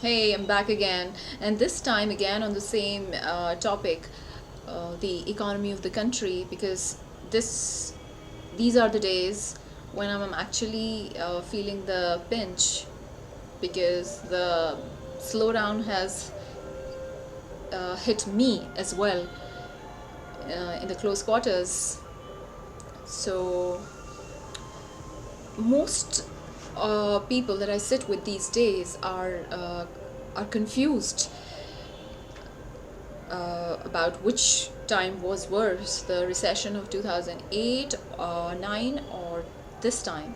Hey, I'm back again, and this time again on the same topic, the economy of the country, because this these are the days when I'm actually feeling the pinch because the slowdown has hit me as well in the close quarters. So most people that I sit with these days are confused about which time was worse, the recession of 2008, 9, or this time.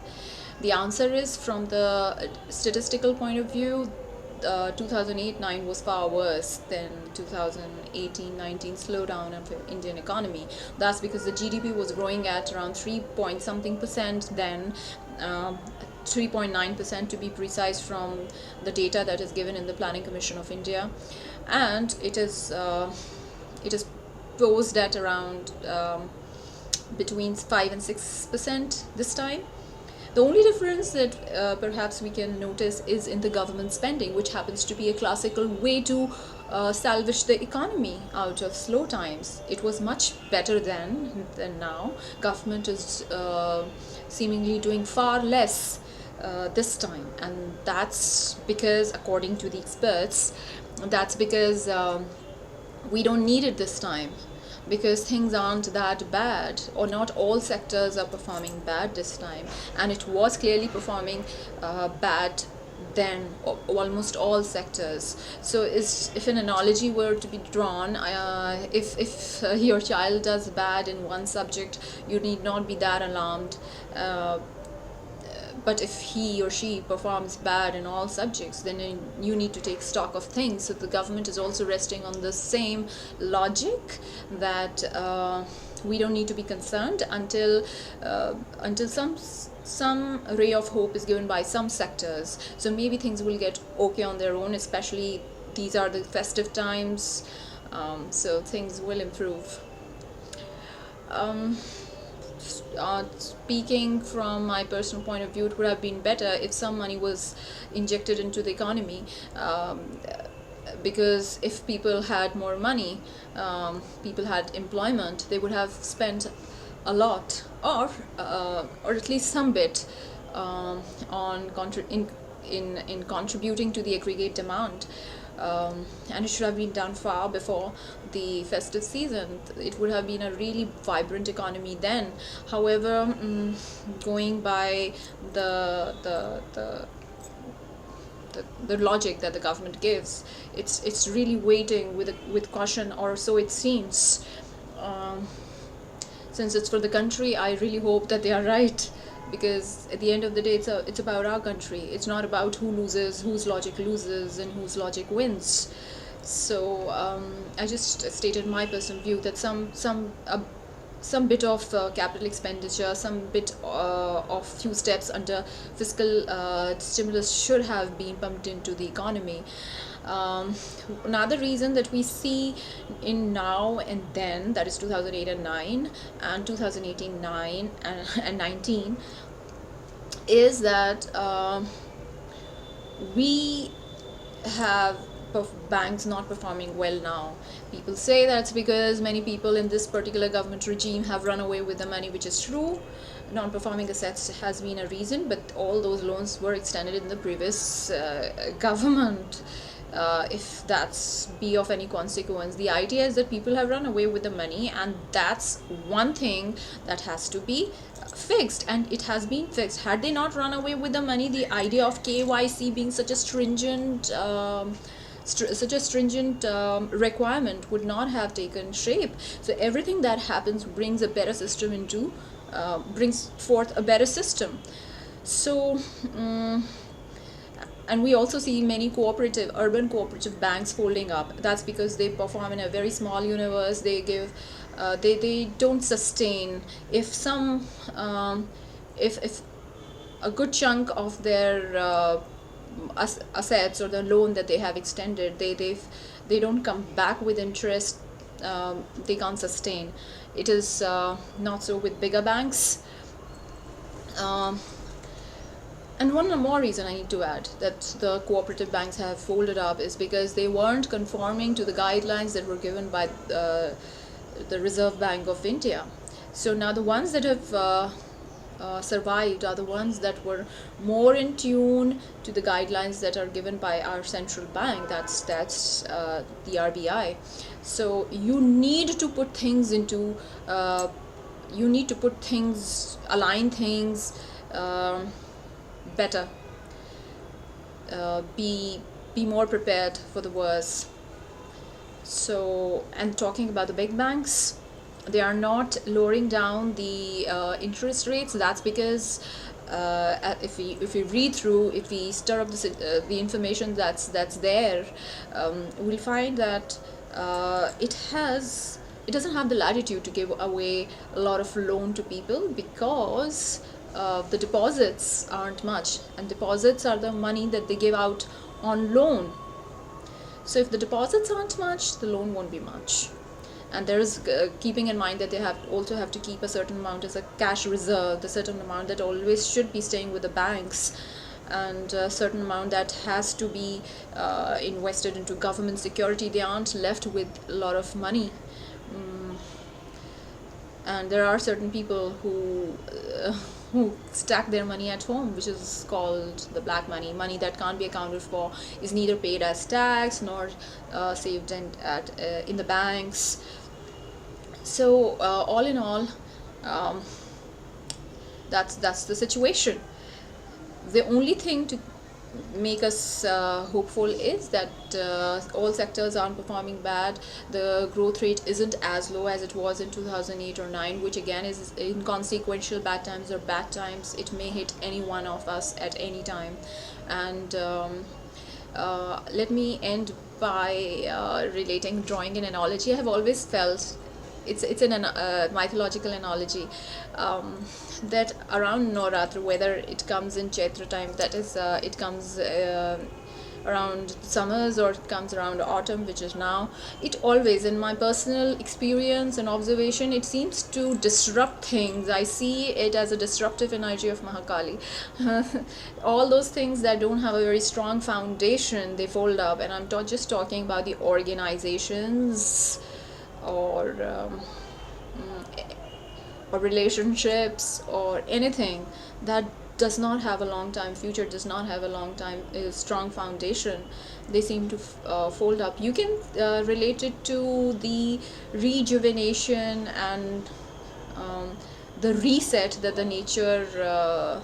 The answer is, from the statistical point of view, 2008-9 was far worse than 2018-19 slowdown of the Indian economy. That's because the GDP was growing at around 3 point something percent then, 3.9% to be precise, from the data that is given in the Planning Commission of India, and it is posed at around between 5 and 6% this time. The only difference that perhaps we can notice is in the government spending, which happens to be a classical way to salvage the economy out of slow times. It was much better then than now. Government is seemingly doing far less this time, and that's because, according to the experts, that's because we don't need it this time, because things aren't that bad, or not all sectors are performing bad this time, and it was clearly performing bad then, almost all sectors. So if an analogy were to be drawn, if your child does bad in one subject, you need not be that alarmed. But if he or she performs bad in all subjects, then you need to take stock of things. So the government is also resting on the same logic, that we don't need to be concerned until some ray of hope is given by some sectors. So maybe things will get okay on their own, especially these are the festive times, so things will improve. Speaking from my personal point of view, it would have been better if some money was injected into the economy, because if people had more money, people had employment, they would have spent a lot, or at least some bit, on in contributing to the aggregate demand. And it should have been done far before the festive season. It would have been a really vibrant economy then. However, going by the logic that the government gives, it's really waiting with caution, or so it seems. Since it's for the country, I really hope that they are right, because at the end of the day, it's about our country. It's not about who loses, whose logic loses, and whose logic wins. So I just stated my personal view that some bit of capital expenditure, some bit of few steps under fiscal stimulus should have been pumped into the economy. Another reason that we see in now and then, that is 2008 and 9 and 2018 9 and 19, is that we have banks not performing well now. People say that's because many people in this particular government regime have run away with the money, which is true. Non-performing assets has been a reason, but all those loans were extended in the previous government. If that's be of any consequence, the idea is that people have run away with the money, and that's one thing that has to be fixed, and it has been fixed. Had they not run away with the money, the idea of KYC being such a stringent requirement would not have taken shape. So everything that happens brings a better system brings forth a better system. So and we also see many urban cooperative banks folding up. That's because they perform in a very small universe. They don't sustain. If a good chunk of their assets, or the loan that they have extended, they don't come back with interest, they can't sustain. It is not so with bigger banks. And one more reason I need to add that the cooperative banks have folded up is because they weren't conforming to the guidelines that were given by the Reserve Bank of India. So now the ones that have survived are the ones that were more in tune to the guidelines that are given by our central bank. That's the RBI. So you need to put things into align things better. Be more prepared for the worst. So, and talking about the big banks, they are not lowering down the interest rates. That's because if we read through, if we stir up the information that's there, we'll find that it doesn't have the latitude to give away a lot of loan to people, because the deposits aren't much, and deposits are the money that they give out on loan. So if the deposits aren't much, the loan won't be much. And there is keeping in mind that they also have to keep a certain amount as a cash reserve, the certain amount that always should be staying with the banks, and a certain amount that has to be invested into government security. They aren't left with a lot of money. And there are certain people who stack their money at home, which is called the black money that can't be accounted for, is neither paid as tax nor saved in the banks. So all in all, that's the situation. The only thing to make us hopeful is that all sectors aren't performing bad. The growth rate isn't as low as it was in 2008 or 9, which again is inconsequential. Bad times or bad times, it may hit any one of us at any time. And let me end by drawing an analogy. I have always felt it's an mythological analogy, that around Navratri, whether it comes in Chaitra time, that is it comes around summers or it comes around autumn, which is now, it always, in my personal experience and observation, it seems to disrupt things. I see it as a disruptive energy of Mahakali. All those things that don't have a very strong foundation, they fold up. And I'm just talking about the organizations or relationships or anything that does not have a long time future, does not have a long time strong foundation. They seem to fold up. You can relate it to the rejuvenation and the reset that the nature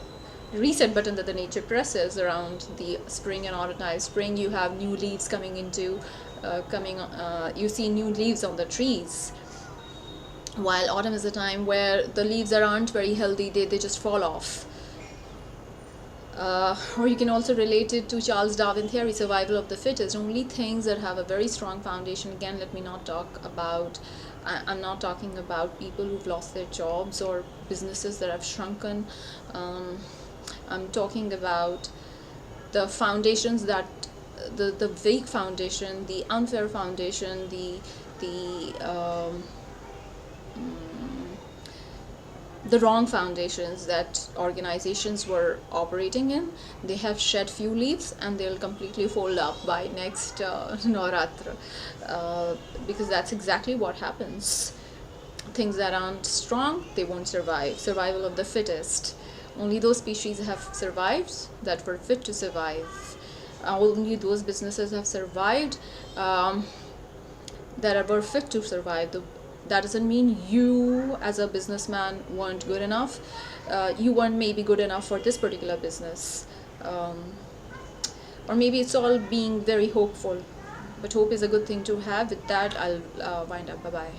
reset button that the nature presses around the spring and autumn time. Spring, you have new leaves coming into you see new leaves on the trees, while autumn is a time where the leaves aren't very healthy, they just fall off. Or you can also relate it to Charles Darwin theory, survival of the fittest. Only things that have a very strong foundation. Again, let me not talk about, I'm not talking about people who've lost their jobs or businesses that have shrunken. I'm talking about the foundations that the weak foundation, the unfair foundation, the wrong foundations that organizations were operating in. They have shed few leaves and they'll completely fold up by next Navratri, because that's exactly what happens. Things that aren't strong, they won't survive. Survival of the fittest. Only those species have survived that were fit to survive. Only those businesses have survived that were fit to survive. That doesn't mean you as a businessman weren't good enough. You weren't maybe good enough for this particular business, or maybe it's all being very hopeful, but hope is a good thing to have. With that, I'll wind up. Bye bye.